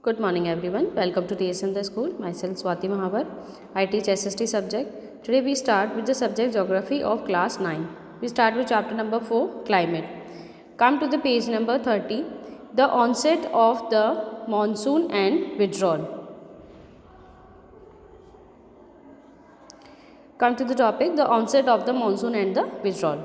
Good morning everyone. Welcome to TSN the school. Myself Swati Mahavar. I teach SST subject. Today we start with the subject geography of class 9. We start with chapter number 4 climate. Come to the page number 30. The onset of the monsoon and withdrawal. Come to the topic the onset of the monsoon and the withdrawal.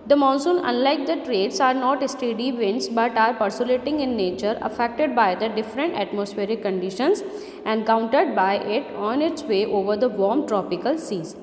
The monsoon, unlike the trades, are not steady winds but are percolating in nature, affected by the different atmospheric conditions encountered by it on its way over the warm tropical seas.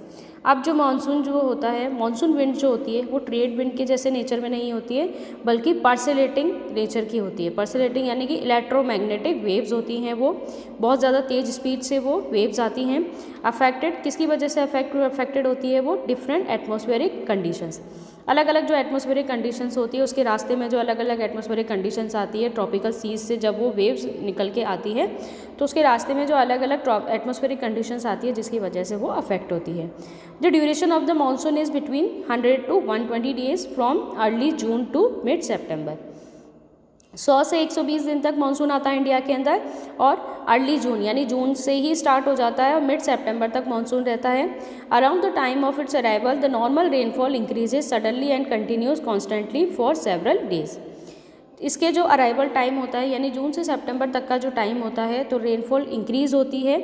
अब जो monsoon जो होता है, monsoon wind जो होती है वो trade wind के जैसे नेचर में नहीं होती है बल्कि पर्सिलेटिंग नेचर की होती है। पर्सिलेटिंग यानी कि इलेक्ट्रोमैग्नेटिक वेव्स होती हैं, वो बहुत ज़्यादा तेज़ स्पीड से वो वेव्स आती हैं। अफेक्टेड किसकी वजह से अफेक्टेड होती है वो डिफरेंट एटमॉस्फेरिक कंडीशंस, अलग अलग जो एटमॉस्फेरिक कंडीशंस होती है उसके रास्ते में जो अलग अलग एटमॉस्फेरिक कंडीशंस आती है ट्रॉपिकल सीज से, जब वो वेव्स निकल के आती है तो उसके रास्ते में जो अलग अलग एटमॉस्फेरिक कंडीशंस आती है जिसकी वजह से वो अफेक्ट होती है। The duration of the monsoon is between 100 to 120 days from early June to mid September. 100 से 120 दिन तक मानसून आता है इंडिया के अंदर, और अर्ली जून यानी जून से ही स्टार्ट हो जाता है और मिड सितंबर तक मानसून रहता है। Around the time of its arrival the normal rainfall increases suddenly and continues constantly for several days. इसके जो अराइवल टाइम होता है यानी जून से सितंबर तक का जो टाइम होता है तो रेनफॉल इंक्रीज़ होती है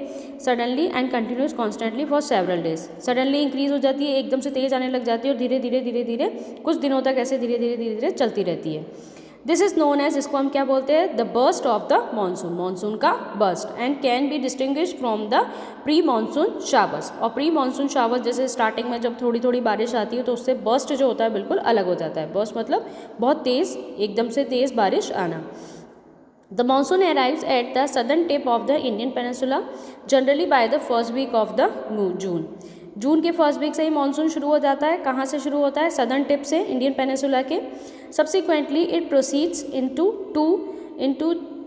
suddenly and continuous constantly for several days. Suddenly increase हो जाती है, एकदम से तेज़ आने लग जाती है और धीरे धीरे कुछ दिनों तक ऐसे धीरे धीरे चलती रहती है। दिस इज़ नोन एज, इसको हम क्या बोलते हैं, the burst of the monsoon, monsoon का burst, and can be distinguish from the pre monsoon showers. और प्री मानसून शावर्स जैसे स्टार्टिंग में जब थोड़ी थोड़ी बारिश आती है तो उससे बर्स्ट जो होता है बिल्कुल अलग हो जाता है। बर्स्ट मतलब बहुत तेज़, एकदम से तेज़ बारिश आना। The monsoon arrives at the southern tip of the Indian peninsula generally by the first week of the June. June के फर्स्ट वीक से ही मानसून शुरू हो जाता है। कहाँ से शुरू होता है? सदर्न टिप से, इंडियन पेनिनसुला के। Subsequently it proceeds into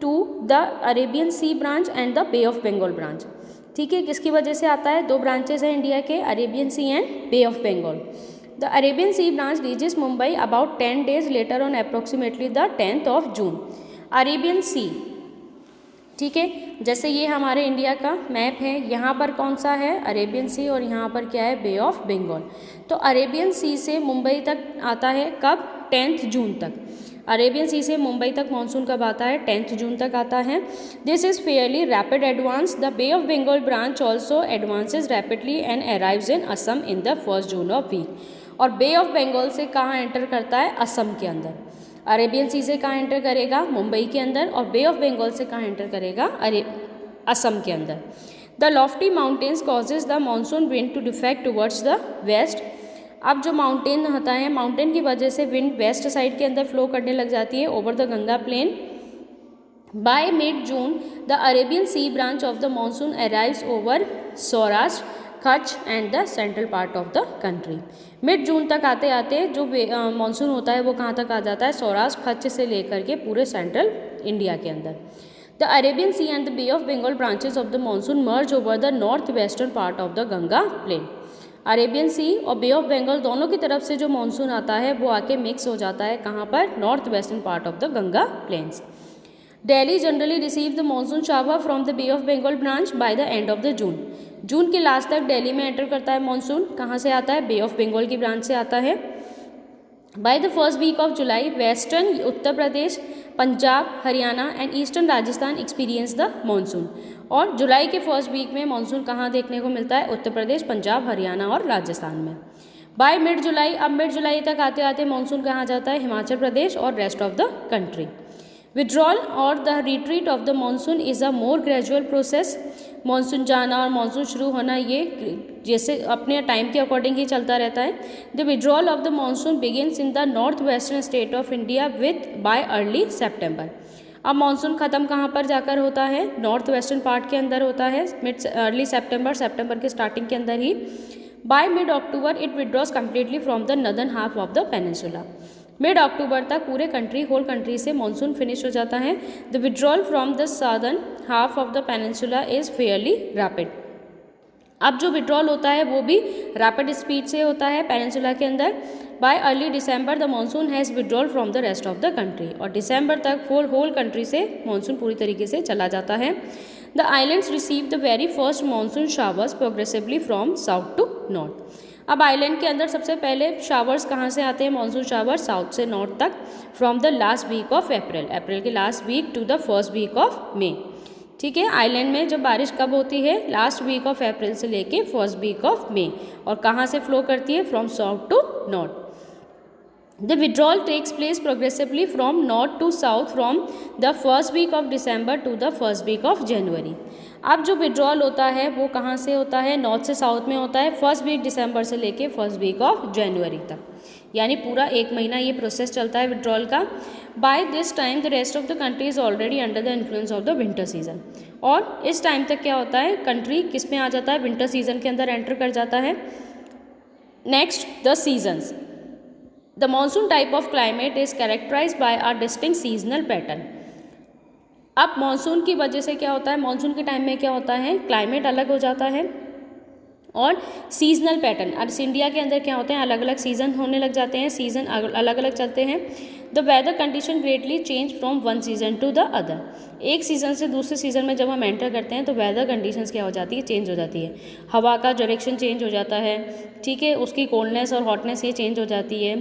to the Arabian C branch and the bay of Bengal branch. ठीक है, किसकी वजह से आता है? दो ब्रांचेस हैं इंडिया के, Arabian sea and bay of Bengal. The Arabian C branch reaches Mumbai about 10 days later on approximately the 10th of June. Arabian sea, ठीक है, जैसे ये हमारे इंडिया का मैप है, यहाँ पर कौन सा है? अरेबियन सी, और यहाँ पर क्या है? बे ऑफ बंगाल। तो अरेबियन सी से मुंबई तक आता है कब? 10th जून तक। अरेबियन सी से मुंबई तक मानसून कब आता है? 10th जून तक आता है। This is fairly rapid advance. The bay of Bengal branch also advances rapidly and arrives in Assam in the 1st June of week. और बे ऑफ बंगाल से कहाँ एंटर करता है? असम के अंदर। अरेबियन सी से कहाँ एंटर करेगा? मुंबई के अंदर। और बे ऑफ बंगाल से कहाँ एंटर करेगा? असम के अंदर। The lofty mountains causes the monsoon wind to defect towards the west. अब जो माउंटेन होता है, माउंटेन की वजह से विंड वेस्ट साइड के अंदर फ्लो करने लग जाती है over the Ganga plain. By mid June the Arabian C branch of the monsoon arrives over Saurashtra, Kutch and the central part of the country. Mid June तक आते आते जो मानसून होता है वो कहाँ तक आ जाता है? सौराष्ट्र, कच्छ से लेकर के पूरे सेंट्रल इंडिया के अंदर। The Arabian sea and the bay of Bengal branches of the monsoon merge over the north western part of the Ganga plain. Arabian sea और बे ऑफ बंगाल दोनों की तरफ से जो मानसून आता है वो आके मिक्स हो जाता है कहाँ पर? North western part of the Ganga plains. Delhi generally receive the monsoon shower from the bay of Bengal branch by the end of the June. June के लास्ट तक दिल्ली में एंटर करता है मानसून। कहाँ से आता है? बे ऑफ बंगाल की ब्रांच से आता है। By the first week of July western Uttar Pradesh, Punjab, Haryana and eastern Rajasthan experience the monsoon. और जुलाई के फर्स्ट वीक में मानसून कहाँ देखने को मिलता है? उत्तर प्रदेश, पंजाब, हरियाणा और राजस्थान में। बाय मिड जुलाई, अब मिड जुलाई तक आते आते मानसून कहाँ जाता है? हिमाचल प्रदेश और rest of the country. Withdrawal और the retreat of the monsoon is a more gradual process. Monsoon जाना और मानसून शुरू होना ये जैसे अपने टाइम के अकॉर्डिंग ही चलता रहता है। The withdrawal of the monsoon begins in the north western state of India with bye early September. अब मानसून ख़त्म कहाँ पर जाकर होता है? नॉर्थ वेस्टर्न पार्ट के अंदर होता है अर्ली सितंबर के स्टार्टिंग के अंदर ही। By mid October it withdraws completely from the northern half of the peninsula. Mid October तक पूरे होल कंट्री से मानसून फिनिश हो जाता है। The withdrawal from the southern half of the peninsula is fairly rapid. अब जो withdrawal होता है वो भी रैपिड स्पीड से होता है पेनिनसुला के अंदर। Bye early December the monsoon has withdrawal from the rest of the country, और दिसंबर तक होल कंट्री से मानसून पूरी तरीके से चला जाता है। The islands receive the very first monsoon showers progressively from south to north. अब आइलैंड के अंदर सबसे पहले शावर्स कहाँ से आते हैं, मानसून शावर्स साउथ से नॉर्थ तक, from the last week of April, April के last week to the first week of May. ठीक है, आइलैंड में जब बारिश कब होती है, लास्ट वीक ऑफ अप्रैल से लेके फर्स्ट वीक ऑफ मे, और कहाँ से फ्लो करती है, from south to north. The withdrawal takes place progressively from north to south from the first week of December to the first week of January। अब जो withdrawal होता है वो कहाँ से होता है, नॉर्थ से साउथ में होता है, फर्स्ट वीक दिसंबर से लेके फर्स्ट वीक ऑफ जनवरी तक, यानी पूरा एक महीना ये प्रोसेस चलता है विड्रॉल का। By this time the rest of the country is already under the influence of the winter season, और इस टाइम तक क्या होता है, कंट्री किस में आ जाता है, विंटर सीजन के अंदर एंटर कर जाता है। Next, the seasons. The monsoon type of climate is characterized by a distinct seasonal pattern। अब मानसून की वजह से क्या होता है, मानसून के टाइम में क्या होता है, क्लाइमेट अलग हो जाता है, और सीजनल पैटर्न, अर्थ इंडिया के अंदर क्या होते हैं, अलग अलग सीजन होने लग जाते हैं, सीजन अलग अलग चलते हैं। The weather condition greatly change from one season to the other. एक सीज़न से दूसरे सीज़न में जब हम एंटर करते हैं तो वेदर कंडीशंस क्या हो जाती है, चेंज हो जाती है, हवा का डायरेक्शन चेंज हो जाता है, ठीक है, उसकी कोल्डनेस और हॉटनेस ये चेंज हो जाती है।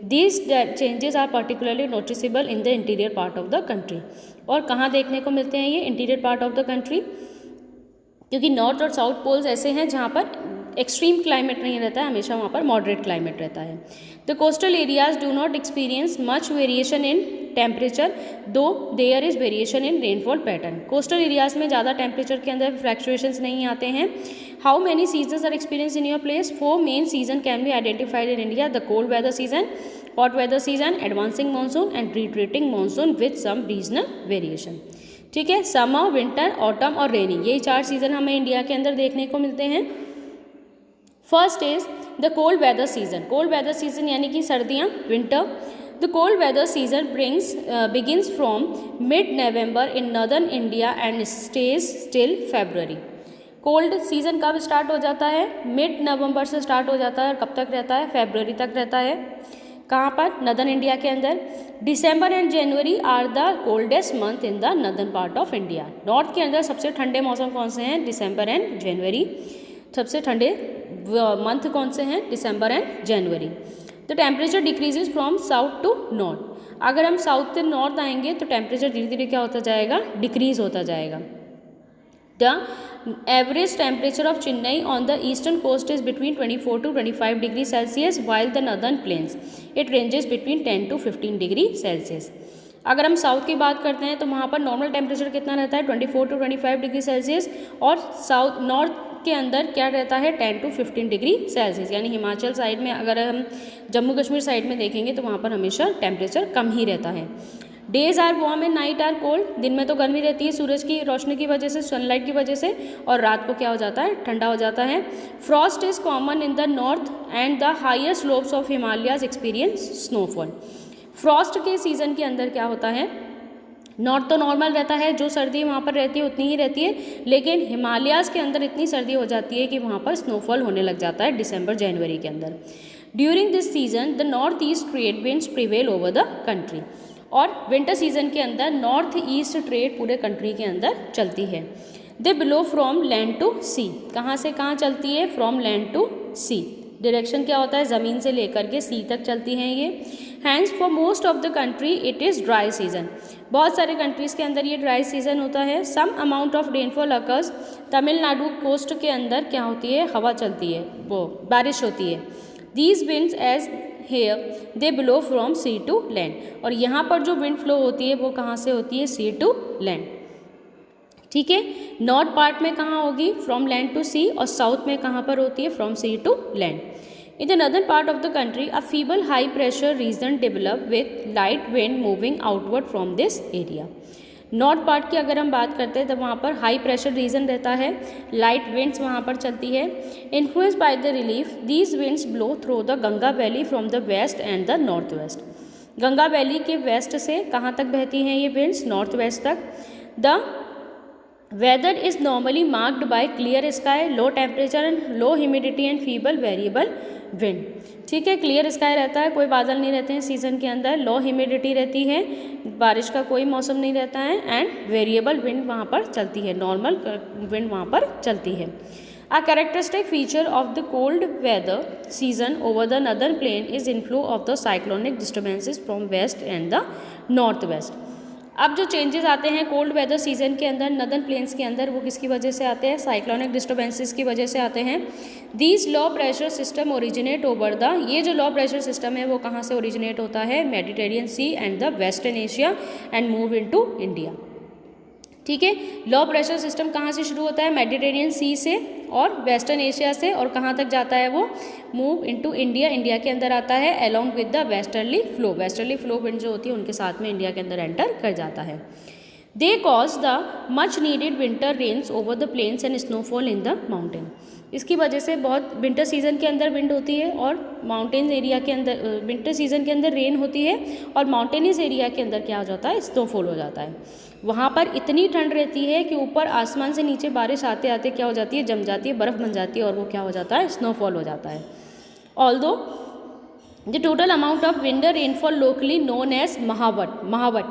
These changes are particularly noticeable in the interior part of the country. और कहाँ देखने को मिलते हैं ये, interior part of the country, क्योंकि नॉर्थ और साउथ पोल्स ऐसे हैं जहाँ पर एक्सट्रीम क्लाइमेट नहीं रहता है, हमेशा वहाँ पर मॉडरेट क्लाइमेट रहता है। The coastal areas do not experience much variation in temperature though there is variation in rainfall pattern. Coastal areas में ज़्यादा टेम्परेचर के अंदर फ्लैक्चुएशंस नहीं आते हैं। How many seasons are experience in your place, 4 main season can be identified in India, the cold weather season, hot weather season, advancing monsoon and retreating monsoon with some regional variation. ठीक है, summer, winter, autumn और रेनी, यही 4 season हमें India के अंदर देखने को मिलते हैं। First is the cold weather season. Cold weather season यानी कि सर्दियाँ, winter. The cold weather season begins from mid November in northern India and stays till February. Cold season कब स्टार्ट हो जाता है, मिड नवंबर से स्टार्ट हो जाता है, और कब तक रहता है, फरवरी तक रहता है। कहाँ पर, नॉर्दर्न इंडिया के अंदर। December and January are the coldest month in the northern part of India. North के अंदर सबसे ठंडे मौसम कौन से हैं, दिसंबर एंड जनवरी। सबसे ठंडे मंथ कौन से हैं, December and January. The temperature decreases from south to north. अगर हम साउथ से नॉर्थ आएंगे तो टेम्परेचर धीरे धीरे क्या होता जाएगा, डिक्रीज होता जाएगा। The average temperature of Chennai on the eastern coast is between 24 to 25 degree Celsius, while the northern plains it ranges between 10 to 15 degree Celsius. अगर हम साउथ की बात करते हैं तो वहाँ पर नॉर्मल टेम्परेचर कितना रहता है, 24 to 25 डिग्री सेल्सियस, और साउथ नॉर्थ के अंदर क्या रहता है, 10 to 15 डिग्री सेल्सियस। यानी हिमाचल साइड में, अगर हम जम्मू कश्मीर साइड में देखेंगे तो वहाँ पर हमेशा टेम्परेचर कम ही रहता है। Days are warm and night are cold. दिन में तो गर्मी रहती है सूरज की रोशनी की वजह से, सनलाइट की वजह से, और रात को क्या हो जाता है, ठंडा हो जाता है। Frost is common in the north and the highest slopes of Himalayas experience snowfall. Frost के सीज़न के अंदर क्या होता है, नॉर्थ तो नॉर्मल रहता है, जो सर्दी वहाँ पर रहती है उतनी ही रहती है, लेकिन हिमालयाज़ के अंदर इतनी सर्दी हो जाती है कि वहाँ पर स्नोफॉल होने लग जाता है दिसंबर जनवरी के अंदर। During this season the north east trade winds prevail over the country. और विंटर सीजन के अंदर नॉर्थ ईस्ट ट्रेड पूरे कंट्री के अंदर चलती है। They blow from land to sea. कहाँ से कहाँ चलती है, from land to sea. Direction क्या होता है, ज़मीन से लेकर के सी तक चलती हैं ये। Hence for most of the country it is dry season. बहुत सारे कंट्रीज़ के अंदर ये ड्राई सीजन होता है। Some amount of rainfall occurs. Tamil Nadu coast के अंदर क्या होती है, हवा चलती है, वो बारिश होती है। These winds as here they blow from sea to land. और यहाँ पर जो विंड फ्लो होती है वो कहाँ से होती है, सी टू लैंड। ठीक है, नॉर्थ पार्ट में कहाँ होगी, फ्रॉम लैंड टू सी, और साउथ में कहाँ पर होती है, from sea to land. In the northern part of the country a feeble high pressure region develop with light wind moving outward from this area. North part की अगर हम बात करते हैं तो वहाँ पर हाई प्रेशर रीजन रहता है, लाइट विंड्स वहाँ पर चलती है। Influence by the relief these winds blow through the Ganga valley from the west and the north west. Ganga valley के वेस्ट से कहाँ तक बहती हैं ये विंड्स, नॉर्थ वेस्ट तक। The weather is normally marked by clear sky, low temperature and low humidity and feeble variable wind. ठीक है, क्लियर स्काई रहता है, कोई बादल नहीं रहते हैं सीज़न के अंदर, लो ह्यूमिडिटी रहती है, बारिश का कोई मौसम नहीं रहता है, एंड वेरिएबल विंड वहाँ पर चलती है, नॉर्मल विंड वहाँ पर चलती है। A characteristic feature of the cold weather season over the northern plain is inflow of the cyclonic disturbances from west and the northwest। अब जो चेंजेस आते हैं कोल्ड वेदर सीजन के अंदर नदर्न प्लेन्स के अंदर, वो किसकी वजह से आते हैं? साइक्लोनिक डिस्टर्बेंसेस की वजह से आते हैं। These low pressure system originate over the, ये जो लो प्रेशर सिस्टम है वो कहाँ से ओरिजिनेट होता है? Mediterranean sea and the western Asia and move into India. ठीक है, लो प्रेशर सिस्टम कहाँ से शुरू होता है? मेडिटेरियन सी से और वेस्टर्न एशिया से, और कहाँ तक जाता है वो? मूव इनटू इंडिया, इंडिया के अंदर आता है along with the westerly flow, westerly flow wind जो होती है उनके साथ में इंडिया के अंदर एंटर कर जाता है। They cause the much needed winter rains over the plains and snowfall in the mountain. इसकी वजह से बहुत विंटर सीजन के अंदर विंड होती है और माउंटेन्स एरिया के अंदर विंटर सीजन के अंदर रेन होती है, और माउंटेनियस एरिया के अंदर क्या हो जाता है? स्नोफॉल हो जाता है। वहाँ पर इतनी ठंड रहती है कि ऊपर आसमान से नीचे बारिश आते आते क्या हो जाती है? जम जाती है, बर्फ़ बन जाती है, और वो क्या हो जाता है? स्नोफॉल हो जाता है। Although the total amount of winter rainfall locally known as Mahavat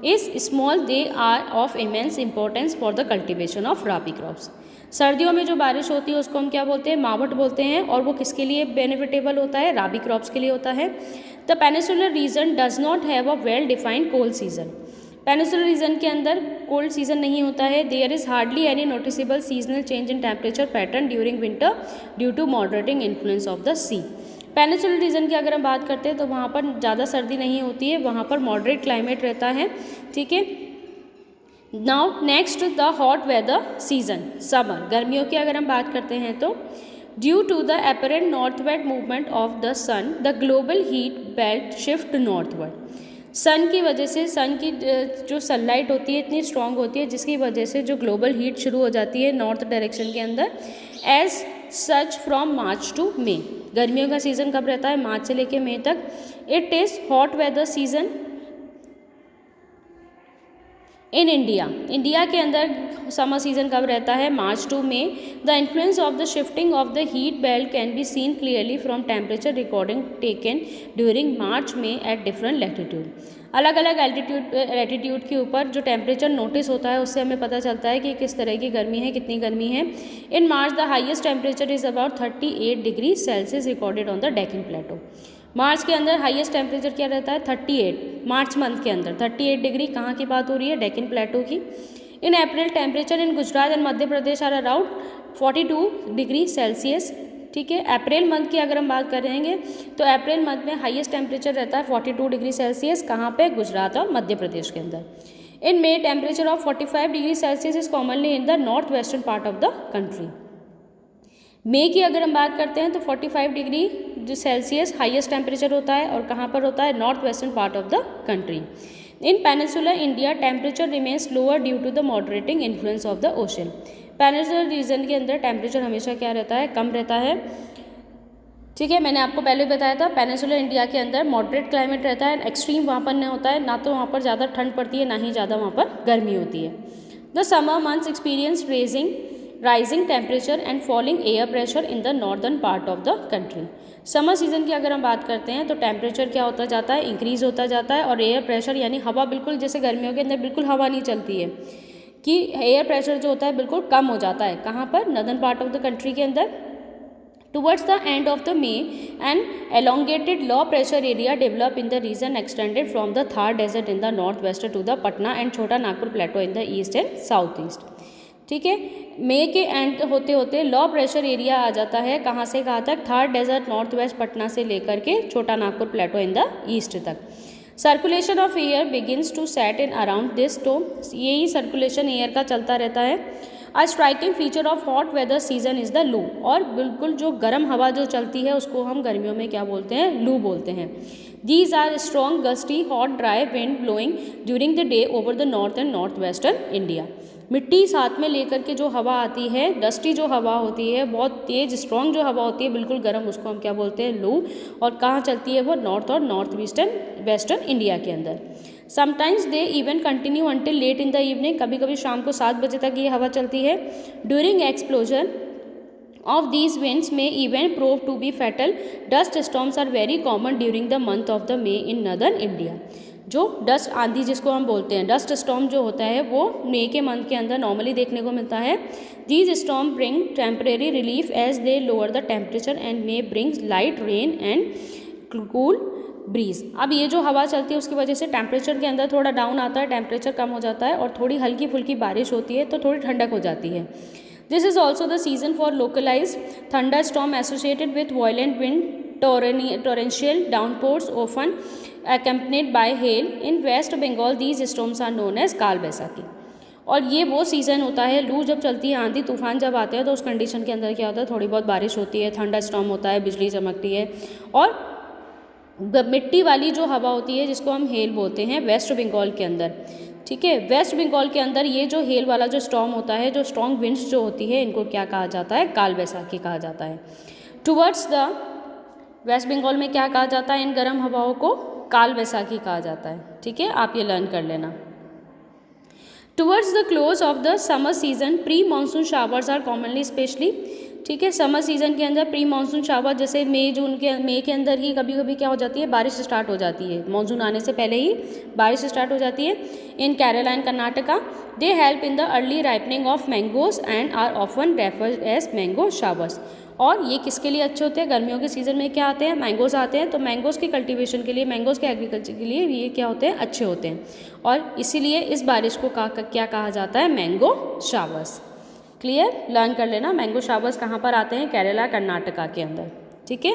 is small, they are of immense importance for the cultivation of rabi crops। सर्दियों में जो बारिश होती है उसको हम क्या बोलते हैं? मावट बोलते हैं, और वो किसके लिए बेनिफिटेबल होता है? राबी क्रॉप्स के लिए होता है। The peninsular region does not have a well defined cold season. Peninsular region के अंदर कोल्ड सीजन नहीं होता है। There is hardly any noticeable seasonal change in temperature pattern during winter due to moderating influence of the sea. Peninsular region की अगर हम बात करते हैं तो वहाँ पर ज़्यादा सर्दी नहीं होती है, वहाँ पर मॉडरेट क्लाइमेट रहता है। ठीक है, now next the hot weather season, summer, गर्मियों की अगर हम बात करते हैं तो due to the apparent northward movement of the sun the global heat belt shift northward. Sun की वजह से, सन की जो सनलाइट होती है इतनी स्ट्रांग होती है जिसकी वजह से जो ग्लोबल हीट शुरू हो जाती है नॉर्थ डायरेक्शन के अंदर। As such from March to May, गर्मियों का सीज़न कब रहता है? मार्च से लेकर मई तक। It is hot weather season in India, India के अंदर समर सीजन कब रहता है? March to May. The influence of the shifting of the heat belt can be seen clearly from temperature recording taken during March में at different latitude. अलग अलग latitude के ऊपर जो टेम्परेचर नोटिस होता है उससे हमें पता चलता है कि किस तरह की गर्मी है, कितनी गर्मी है। In March the highest temperature is about 38 degree Celsius recorded on the Deccan plateau. March के अंदर हाईएस्ट टेम्परेचर क्या रहता है? 38, मार्च मंथ के अंदर 38 डिग्री। कहाँ की बात हो रही है? डेक्कन प्लेटो की। In April temperature in Gujarat and Madhya Pradesh are around 42 degree Celsius. ठीक है, अप्रैल मंथ की अगर हम बात करेंगे तो अप्रैल मंथ में हाईएस्ट टेम्परेचर रहता है 42 डिग्री सेल्सियस। कहाँ पे? गुजरात और मध्य प्रदेश के अंदर। In May temperature of 45 degree Celsius is commonly in the north western part of the country. मई की अगर हम बात करते हैं तो 45 डिग्री जो सेल्सियस हाईएस्ट टेम्परेचर होता है, और कहाँ पर होता है? North western part of the country. In peninsular India temperature remains lower due to the moderating influence of the ocean. Peninsular region के अंदर टेम्परेचर हमेशा क्या रहता है? कम रहता है। ठीक है, मैंने आपको पहले बताया था पेनिसुलर इंडिया के अंदर मॉडरेट क्लाइमेट रहता है, एक्सट्रीम वहाँ पर नहीं होता है, ना तो वहाँ पर ज़्यादा ठंड पड़ती है ना ही ज़्यादा वहाँ पर गर्मी होती है। The summer months experience rising temperature and falling air pressure in the northern part of the country. Summer season की अगर हम बात करते हैं तो टेम्परेचर क्या होता जाता है? इंक्रीज़ होता जाता है, और एयर प्रेशर यानी हवा बिल्कुल जैसे गर्मियों के अंदर बिल्कुल हवा नहीं चलती है, कि एयर प्रेशर जो होता है बिल्कुल कम हो जाता है। कहाँ पर? Northern part of the country के अंदर। Towards the end of the May an elongated low pressure area develop in the region extended from the Thar desert in the northwest to the Patna and छोटा Nagpur plateau in the east and southeast। ठीक है, मई के and होते होते low pressure area आ जाता है। कहाँ से कहाँ तक? Thar desert north west Patna से लेकर के Chota Nagpur plateau in the east तक। Circulation of air begins to set in around this, तो यही सर्कुलेशन एयर का चलता रहता है। A striking feature of hot weather season is the loo, और बिल्कुल जो गर्म हवा जो चलती है उसको हम गर्मियों में क्या बोलते हैं? लू बोलते हैं। These are strong gusty hot dry wind blowing during the day over the north and north western India. मिट्टी साथ में लेकर के जो हवा आती है, डस्टी जो हवा होती है, बहुत तेज़ स्ट्रॉन्ग जो हवा होती है बिल्कुल गर्म, उसको हम क्या बोलते हैं? लू। और कहाँ चलती है वो? नॉर्थ और नॉर्थ वेस्टर्न इंडिया के अंदर। Sometimes they even continue until late in the evening, कभी कभी शाम को 7 बजे तक ये हवा चलती है। During explosion of these winds may even prove to be fatal. Dust storms are very common during the month of the May in northern India. जो डस्ट आंधी जिसको हम बोलते हैं, डस्ट स्टॉर्म जो होता है वो मई के मंथ के अंदर नॉर्मली देखने को मिलता है. These storm bring temporary relief as they lower the temperature and may brings light rain and cool breeze. अब ये जो हवा चलती है उसकी वजह से टेम्परेचर के अंदर थोड़ा डाउन आता है, टेम्परेचर कम हो जाता है और थोड़ी हल्की फुल्की बारिश होती है तो थोड़ी ठंडक हो जाती है. This is also the season for localized thunderstorm associated with violent wind, torrential downpours often accompanied by hail. In West Bengal, these storms are known as काल बैसाखी. और ये वो सीज़न होता है, लू जब चलती है, आंधी तूफान जब आते हैं तो उस कंडीशन के अंदर क्या होता है, थोड़ी बहुत बारिश होती है, थंडर स्टॉर्म होता है, बिजली चमकती है और मिट्टी वाली जो हवा होती है जिसको हम हेल बोलते हैं वेस्ट बंगाल के अंदर. ठीक है, वेस्ट बंगाल के अंदर ये जो हेल वाला जो स्टॉर्म होता है, जो स्ट्रॉन्ग विंड्स जो होती है, इनको क्या कहा जाता है, काल बैसाखी कहा जाता है. टुवर्ड्स द वेस्ट बंगाल में क्या कहा जाता है, इन गर्म हवाओं को काल बैसाखी कहा जाता है. ठीक है, आप ये लर्न कर लेना. Towards the close of the summer season pre monsoon showers are commonly specially. ठीक है, समर सीज़न के अंदर प्री मानसून शावर जैसे मई के अंदर ही कभी कभी क्या हो जाती है, बारिश स्टार्ट हो जाती है, मानसून आने से पहले ही बारिश स्टार्ट हो जाती है. In Kerala and Karnataka they help in the early ripening of mangoes and are often referred as mango showers. और ये किसके लिए अच्छे होते हैं, गर्मियों के सीज़न में क्या आते हैं, मैंगोज आते हैं, तो मैंगोज की कल्टीवेशन के लिए, मैंगोज के एग्रीकल्चर के लिए ये क्या होते हैं, अच्छे होते हैं. और इसीलिए इस बारिश को क्या कहा जाता है, मैंगो शावर्स. क्लियर, लर्न कर लेना. मैंगो शावर्स कहाँ पर आते हैं, केरला कर्नाटका के अंदर. ठीक है.